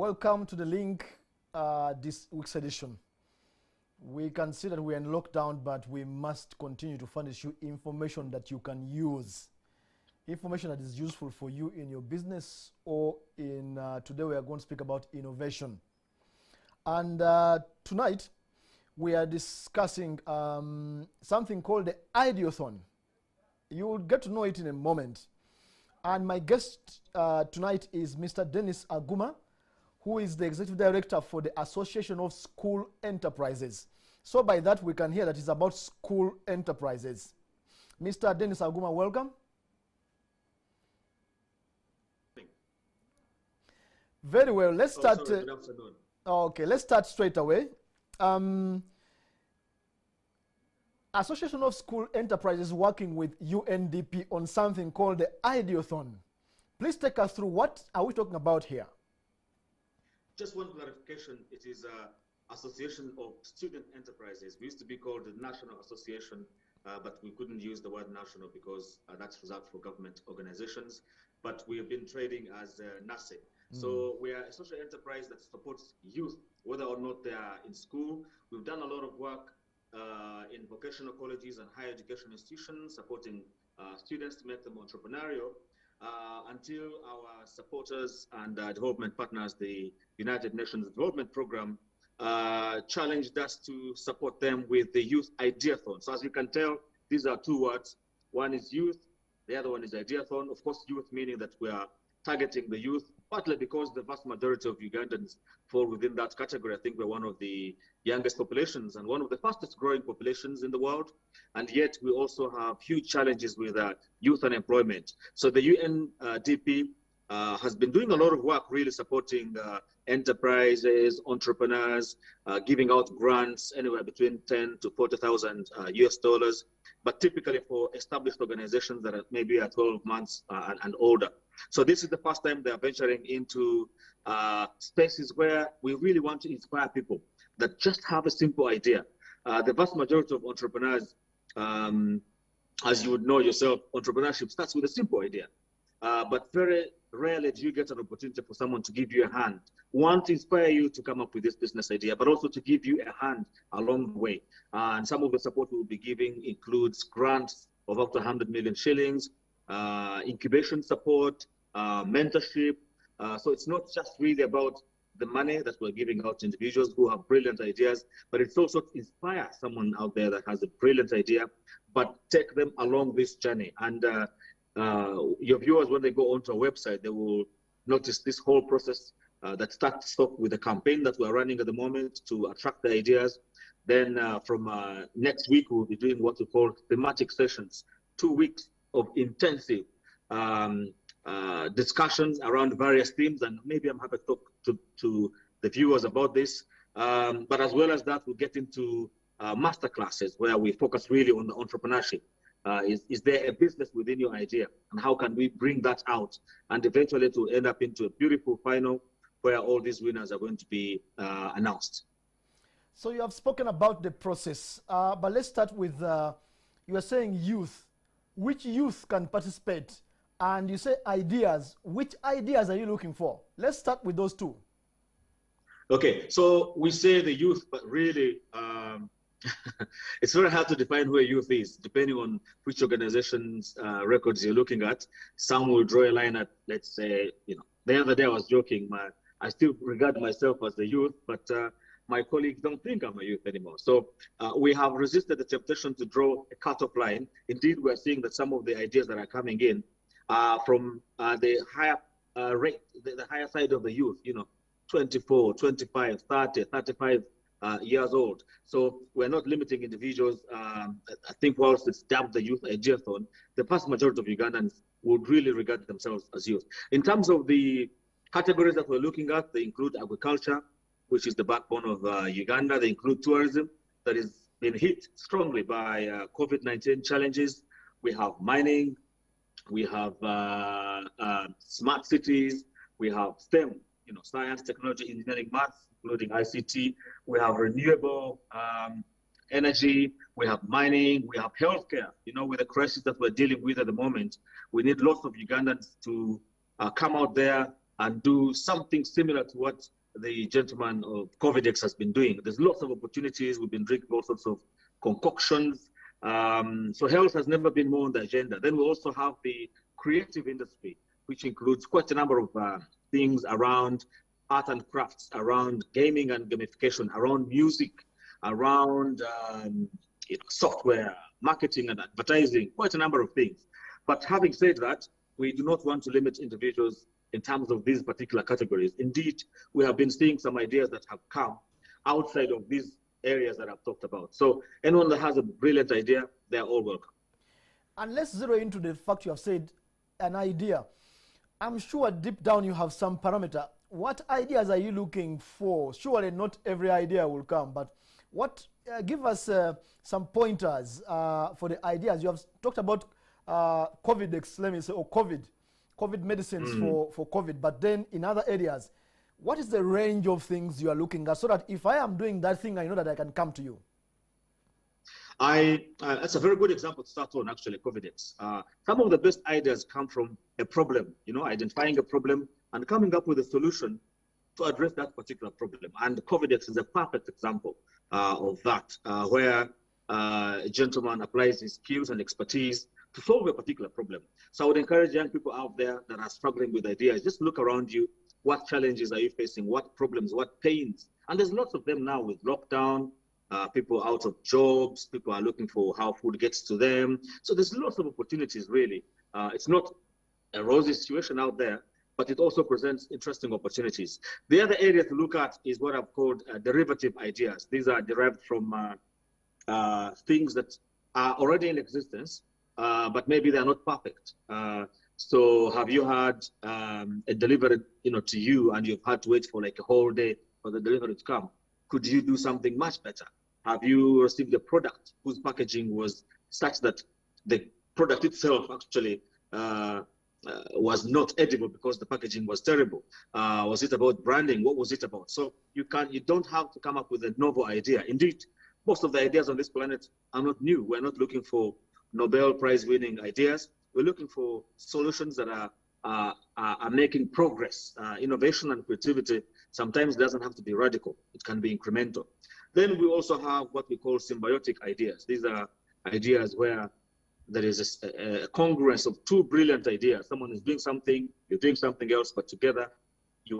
Welcome to the link this week's edition. We can see that we're in lockdown, but we must continue to furnish you information that you can use. Information that is useful for you in your business or in, today we are going to speak about innovation. And tonight we are discussing something called the Ideathon. You will get to know it in a moment. And my guest tonight is Mr. Dennis Aguma, who is the Executive Director for the Association of School Enterprises. So by that, we can hear that it's about school enterprises. Mr. Dennis Aguma, welcome. Very well. Let's start. Sorry, good afternoon. Okay, let's start straight away. Association of School Enterprises working with UNDP on something called the Ideathon. Please take us through what are we talking about here? Just one clarification, it is Association of Student Enterprises. We used to be called the National Association, but we couldn't use the word national because that's reserved for government organizations. But we have been trading as NASE. So we are a social enterprise that supports youth, whether or not they are in school. We've done a lot of work in vocational colleges and higher education institutions, supporting students to make them entrepreneurial. Until our supporters and development partners, the United Nations Development Program, challenged us to support them with the Youth Ideathon. So as you can tell, these are two words. One is youth, the other one is Ideathon. Of course, youth meaning that we are targeting the youth, partly because the vast majority of Ugandans fall within that category. I think we're one of the youngest populations and one of the fastest growing populations in the world. And yet we also have huge challenges with youth unemployment. So the UNDP has been doing a lot of work really supporting enterprises, entrepreneurs, giving out grants anywhere between 10 to 40,000 US dollars, but typically for established organizations that are maybe 12 months and older. So this is the first time they are venturing into spaces where we really want to inspire people that just have a simple idea. The vast majority of entrepreneurs, as you would know yourself, entrepreneurship starts with a simple idea. But very rarely do you get an opportunity for someone to give you a hand. One, to inspire you to come up with this business idea, but also to give you a hand along the way. And some of the support we'll be giving includes grants of up to 100 million shillings, incubation support, mentorship. So it's not just really about the money that we're giving out to individuals who have brilliant ideas, but it's also to inspire someone out there that has a brilliant idea, but take them along this journey. And your viewers, when they go onto our website, they will notice this whole process that starts off with a campaign that we're running at the moment to attract the ideas. Then from next week, we'll be doing what we call thematic sessions, 2 weeks of intensive discussions around various themes. And maybe I'm happy to talk to the viewers about this. But as well as that, we'll get into master classes where we focus really on the entrepreneurship. Is there a business within your idea, and how can we bring that out and eventually to end up into a beautiful final where all these winners are going to be announced. So you have spoken about the process, but let's start with, you are saying youth. Which youth can participate? And you say ideas. Which ideas are you looking for? Let's start with those two. Okay, so we say the youth, but really, it's very hard to define who a youth is, depending on which organization's records you're looking at. Some will draw a line at, let's say, the other day I was joking, I still regard myself as a youth, but my colleagues don't think I'm a youth anymore. So we have resisted the temptation to draw a cutoff line. Indeed, we're seeing that some of the ideas that are coming in are from the higher rate, the higher side of the youth, 24, 25, 30, 35 years old. So we're not limiting individuals. I think whilst it's dubbed the Youth Ideathon, the vast majority of Ugandans would really regard themselves as youth. In terms of the categories that we're looking at, they include agriculture, which is the backbone of Uganda. They include tourism, that has been hit strongly by COVID-19 challenges. We have mining, we have smart cities, we have STEM, science, technology, engineering, maths, including ICT. We have renewable energy, we have mining, we have healthcare. With the crisis that we're dealing with at the moment, we need lots of Ugandans to come out there and do something similar to what the gentleman of Covidex has been doing. There's lots of opportunities. We've been drinking all sorts of concoctions. So health has never been more on the agenda. Then we also have the creative industry, which includes quite a number of things around art and crafts, around gaming and gamification, around music, around software, marketing and advertising, quite a number of things. But having said that, we do not want to limit individuals in terms of these particular categories. Indeed, we have been seeing some ideas that have come outside of these areas that I've talked about. So anyone that has a brilliant idea, they're all welcome. And let's zero into the fact you have said an idea. I'm sure deep down you have some parameter. What ideas are you looking for? Surely not every idea will come, but what give us some pointers for the ideas. You have talked about Covidex, let me say, or COVID medicines for COVID, but then in other areas, what is the range of things you are looking at so that if I am doing that thing, I know that I can come to you? That's a very good example to start on, actually, Covidex. Some of the best ideas come from a problem, identifying a problem and coming up with a solution to address that particular problem. And Covidex is a perfect example of that, where a gentleman applies his skills and expertise to solve a particular problem. So I would encourage young people out there that are struggling with ideas, just look around you. What challenges are you facing? What problems, what pains? And there's lots of them now with lockdown, people out of jobs, people are looking for how food gets to them. So there's lots of opportunities, really. It's not a rosy situation out there, but it also presents interesting opportunities. The other area to look at is what I've called derivative ideas. These are derived from things that are already in existence, but maybe they're not perfect. So have you had a delivery, to you, and you've had to wait for like a whole day for the delivery to come? Could you do something much better? Have you received a product whose packaging was such that the product itself actually was not edible because the packaging was terrible? Was it about branding? What was it about? So you don't have to come up with a novel idea. Indeed, most of the ideas on this planet are not new. We're not looking for Nobel Prize winning ideas. We're looking for solutions that are making progress. Innovation and creativity sometimes doesn't have to be radical. It can be incremental. Then we also have what we call symbiotic ideas. These are ideas where there is a congruence of two brilliant ideas. Someone is doing something, you're doing something else, but together you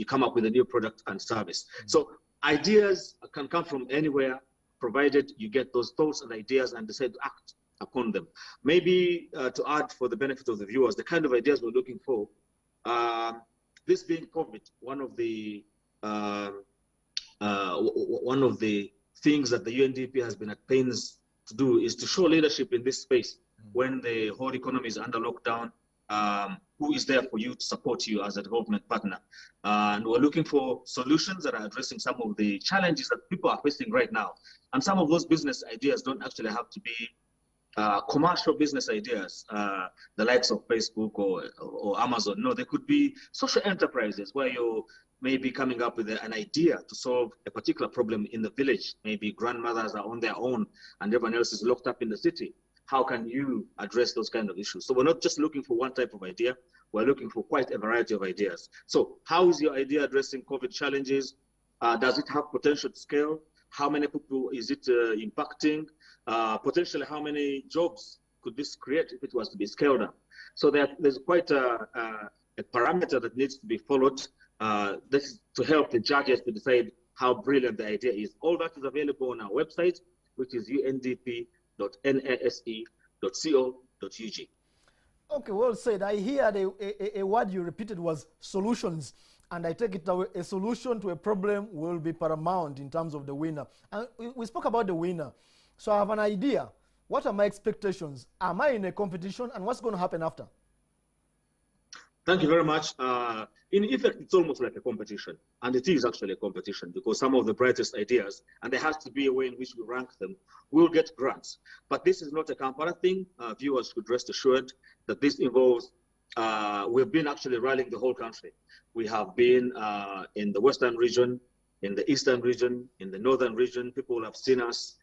come up with a new product and service. So ideas can come from anywhere, provided you get those thoughts and ideas and decide to act upon them. Maybe to add for the benefit of the viewers, the kind of ideas we're looking for, this being COVID, one of the things that the UNDP has been at pains to do is to show leadership in this space. When the whole economy is under lockdown, who is there for you to support you as a development partner? And we're looking for solutions that are addressing some of the challenges that people are facing right now. And some of those business ideas don't actually have to be commercial business ideas, the likes of Facebook or Amazon. No, they could be social enterprises where you're maybe coming up with an idea to solve a particular problem in the village. Maybe grandmothers are on their own and everyone else is locked up in the city. How can you address those kind of issues? So we're not just looking for one type of idea, we're looking for quite a variety of ideas. So how is your idea addressing COVID challenges? Does it have potential to scale? How many people is it impacting? Potentially, how many jobs could this create if it was to be scaled up? So there's quite a parameter that needs to be followed. This is to help the judges to decide how brilliant the idea is. All that is available on our website, which is undp.nase.co.ug. Okay, well said. I hear a word you repeated was solutions. And I take it a solution to a problem will be paramount in terms of the winner. And we spoke about the winner. So I have an idea. What are my expectations? Am I in a competition? And what's going to happen after? Thank you very much. In effect, it's almost like a competition. And it is actually a competition because some of the brightest ideas, and there has to be a way in which we rank them, will get grants. But this is not a Kampala thing. Viewers should rest assured that this involves, we've been actually rallying the whole country. We have been in the Western region, in the Eastern region, in the Northern region. People have seen us,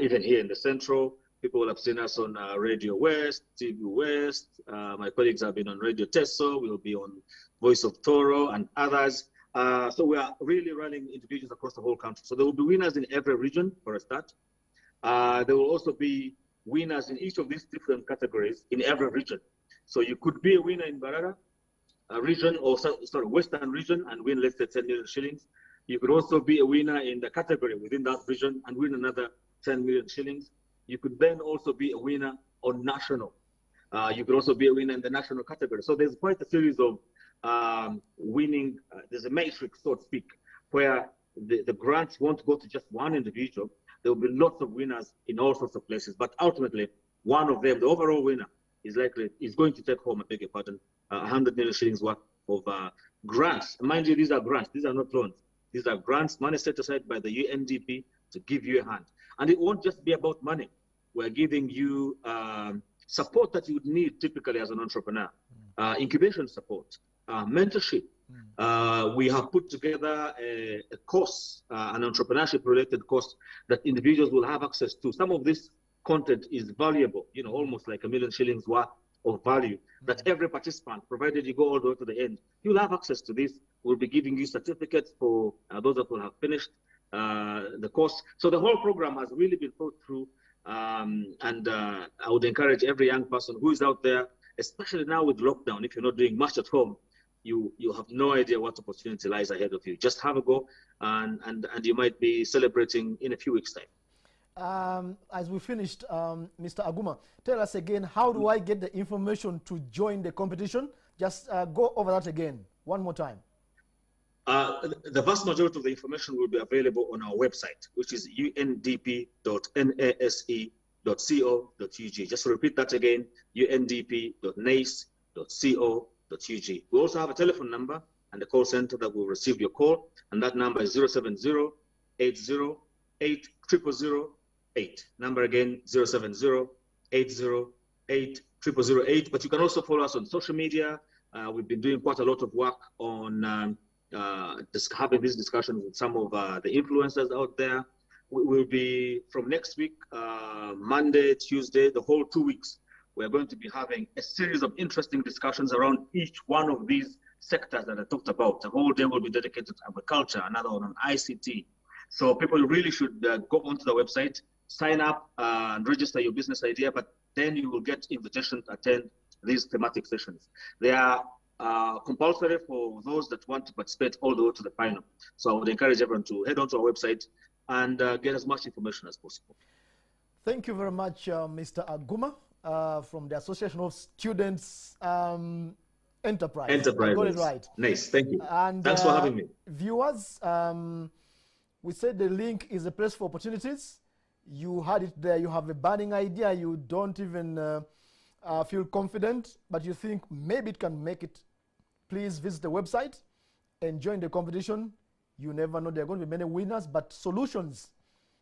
even here in the Central. People have seen us on Radio West, TV West. My colleagues have been on Radio Teso. We'll be on Voice of Toro, and others. So we are really running individuals across the whole country. So there will be winners in every region for a start. There will also be winners in each of these different categories in every region. So you could be a winner in Barara region, or sorry, Western region, and win, let's say, 10 million shillings. You could also be a winner in the category within that region and win another 10 million shillings. You could then also be a winner on national. You could also be a winner in the national category. So there's quite a series of winning. There's a matrix, so to speak, where the grants won't go to just one individual. There will be lots of winners in all sorts of places. But ultimately, one of them, the overall winner, is going to take home, I beg your pardon, 100 million shillings worth of grants. Mind you, these are grants. These are not loans. These are grants, money set aside by the UNDP to give you a hand. And it won't just be about money. We're giving you support that you would need typically as an entrepreneur, incubation support, mentorship. We have put together a course, an entrepreneurship-related course that individuals will have access to. Some of this content is valuable, almost like 1 million shillings worth of value that every participant, provided you go all the way to the end, you'll have access to this. We'll be giving you certificates for those that will have finished the course. So the whole program has really been thought through, and I would encourage every young person who is out there, especially now with lockdown, if you're not doing much at home, you have no idea what opportunity lies ahead of you. Just have a go, and you might be celebrating in a few weeks' time. As we finished, Mr. Aguma, tell us again, how do I get the information to join the competition? Just go over that again, one more time. The vast majority of the information will be available on our website, which is undp.nase.co.ug. Just to repeat that again, undp.nase.co.ug. We also have a telephone number and a call center that will receive your call, and that number is 070-80-800-8. Number again, 070-80-800-8. But you can also follow us on social media. We've been doing quite a lot of work on having these discussions with some of the influencers out there. We will be, from next week, Monday, Tuesday, the whole 2 weeks, we're going to be having a series of interesting discussions around each one of these sectors that I talked about. The whole day will be dedicated to agriculture, another one on ICT. So people really should go onto the website, sign up and register your business idea, but then you will get invitation to attend these thematic sessions. They are compulsory for those that want to participate all the way to the final. So I would encourage everyone to head onto our website and get as much information as possible. Thank you very much, Mr. Aguma, from the Association of Students Enterprise. I got it right. Nice, thank you. And thanks for having me. Viewers, we said the link is a place for opportunities. You had it there. You have a burning idea. You don't even feel confident, but you think maybe it can make it. Please visit the website and join the competition. You never know, there are going to be many winners, but solutions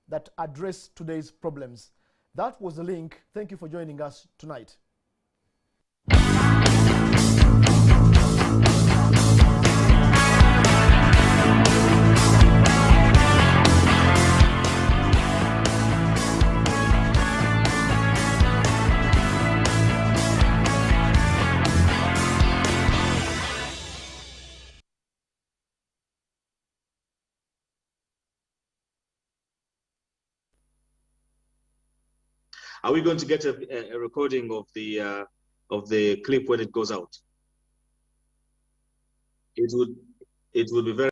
that address today's problems. That was the link. Thank you for joining us tonight. Are we going to get a recording of the clip when it goes out? It would be very